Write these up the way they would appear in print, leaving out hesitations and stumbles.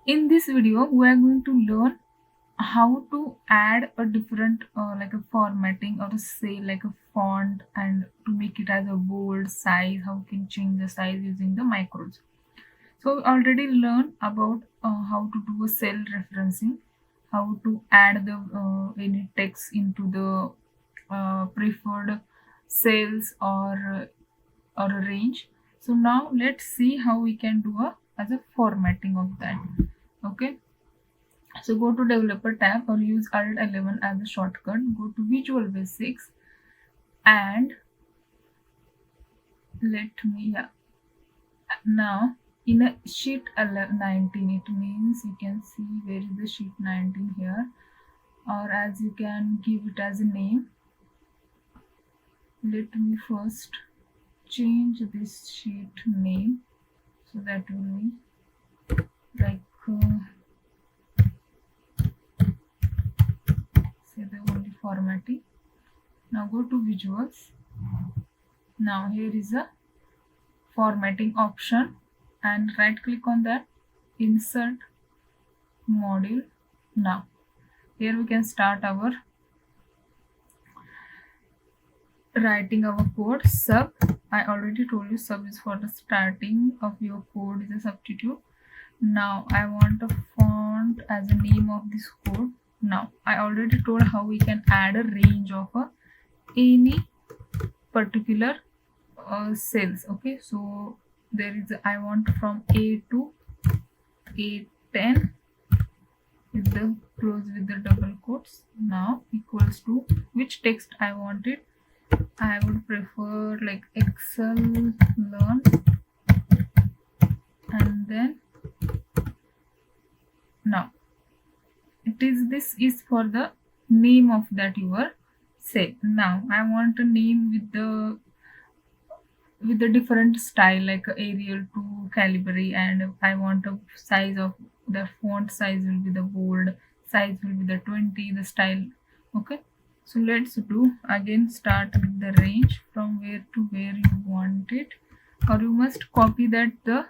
In this video, we are going to learn how to add a different like a formatting or say like a font and to make it as a bold size, how you can change the size using the macros. So we already learned about how to do a cell referencing, how to add the any text into the preferred cells or a range. So now let's see how we can do a as a formatting of that. Okay, so go to developer tab or use alt 11 as a shortcut. Go to visual basics and let me now in a sheet 19, it means you can see where is the sheet 19 here, or as you can give it as a name. Let me first change this sheet name, so that will be like say the only formatting. Now go to visuals. Now here is a formatting option and right click on that, insert module. Now here we can start our writing our code. Sub, I already told you sub is for the starting of your code, is a substitute. Now I want a font as a name of this code. Now I already told how we can add a range of any particular cells. Okay, so there is I want from A to A10 with the close with the double quotes. Now equals to which text I want it. I would prefer like Excel learn, and then now it is this is for the name of that your cell. Now I want a name with the different style like Arial to Calibri, and I want a size of the font size will be the bold, size will be the 20, the style. Okay, so let's do again, start with the range from where to where you want it, or you must copy that the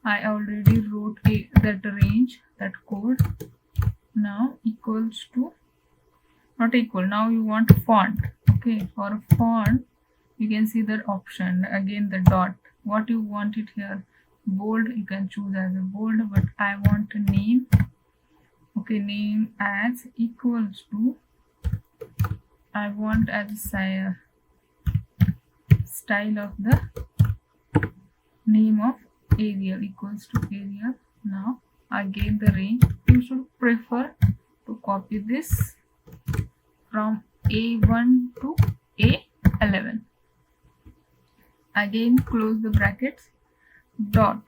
I already wrote that range, that code. Now equals to, not equal, now you want font. Okay, for font you can see that option again, the dot, what you want it here, bold, you can choose as a bold, but I want a name. Okay, name as equals to, I want as a style of the name of Arial equals to Arial. Now again the range, you should prefer to copy this from A1 to A11. Again close the brackets, dot,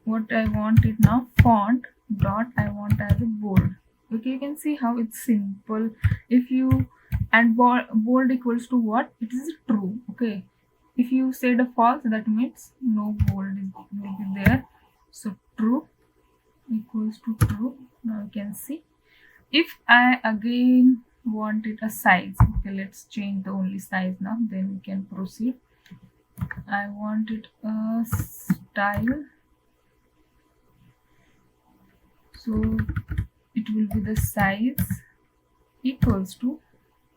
what I want it now, font, dot, I want as a bold. Okay, you can see how it's simple. If you and bold equals to what, it is true. Okay, if you said a false, that means no bold will be there. So true equals to true. Now you can see. If I again want it a size, okay, let's change the only size now, then we can proceed. I want it a style, so it will be the size equals to,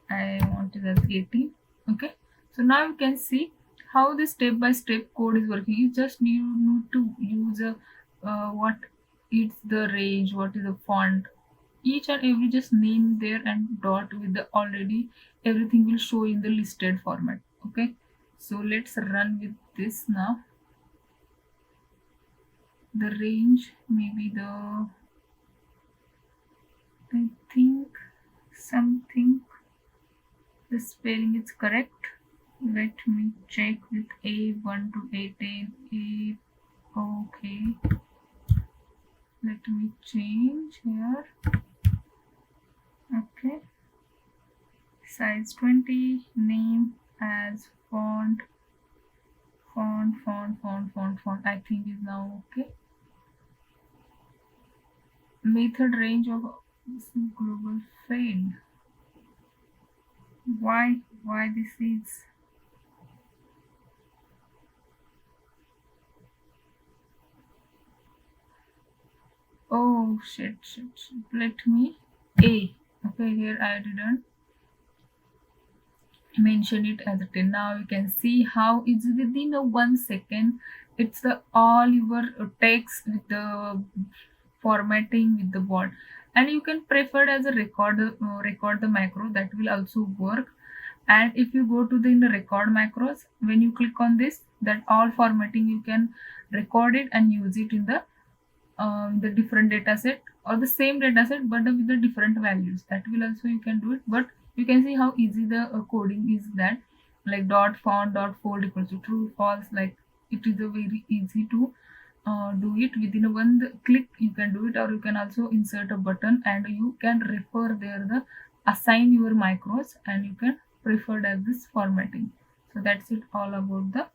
I want it as 18. Okay, so now you can see how the step-by-step code is working. You just need to use a what is the range, what is the font, each and every just name there and dot with the already everything will show in the listed format. Okay, so let's run with this now. The range, maybe the, I think something, the spelling is correct. Let me check with A1 to A10. Okay, let me change here. Okay, size 20, name as font. I think is now okay. Method range of global failed. Why this is? oh shit. Let me A. Okay, here I didn't mention it as a 10. Now you can see how it's within a 1 second. It's the all your text with the formatting with the board, and you can prefer it as a record the macro, that will also work. And if you go to the in the record macros, when you click on this, that all formatting you can record it and use it in the different data set or the same data set but with the different values, that will also you can do it. But you can see how easy the coding is, that like dot font dot fold equals to true false, like it is a very easy to do it within a click. You can do it, or you can also insert a button and you can refer there the assign your macros, and you can prefer as this formatting. So that's it all about the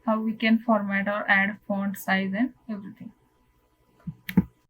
how we can format or add font size and everything.